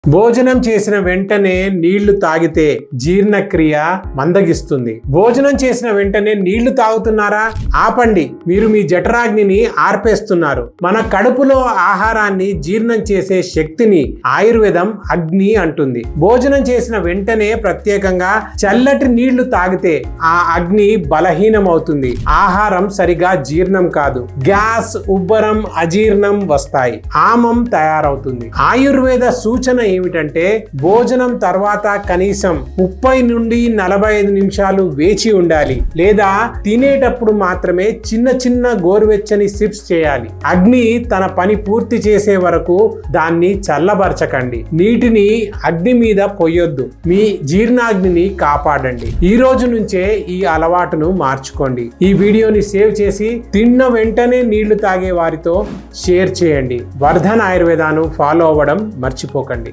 భోజనం చేసిన వెంటనే నీళ్లు తాగితే జీర్ణక్రియ మందగిస్తుంది. భోజనం చేసిన వెంటనే నీళ్లు తాగుతున్నారా? ఆపండి, మీరు మీ జఠరాగ్నిని ఆర్పేస్తున్నారు. మన కడుపులో ఆహారాన్ని జీర్ణం చేసే శక్తిని ఆయుర్వేదం అగ్ని అంటుంది. భోజనం చేసిన వెంటనే ప్రత్యేకంగా చల్లటి నీళ్లు తాగితే ఆ అగ్ని బలహీనమవుతుంది. ఆహారం సరిగా జీర్ణం కాదు, గ్యాస్, ఉబ్బరం, అజీర్ణం వస్తాయి, ఆమం తయారవుతుంది. ఆయుర్వేద సూచన ఏమిటంటే భోజనం తర్వాత కనీసం 30 నుండి 45 నిమిషాలు వేచి ఉండాలి, లేదా తినేటప్పుడు మాత్రమే చిన్న చిన్న గోరువెచ్చని సిప్స్ చేయాలి. అగ్ని తన పని పూర్తి చేసే వరకు దాన్ని చల్లబరచకండి. నీటిని అగ్ని మీద పొయ్యొద్దు. మీ జీర్ణాగ్నిని కాపాడండి. ఈ రోజు నుంచే ఈ అలవాటును మార్చుకోండి. ఈ వీడియోని సేవ్ చేసి తిన్న వెంటనే నీళ్లు తాగే వారితో షేర్ చేయండి. వర్ధన్ ఆయుర్వేదాను ఫాలో అవ్వడం మర్చిపోకండి.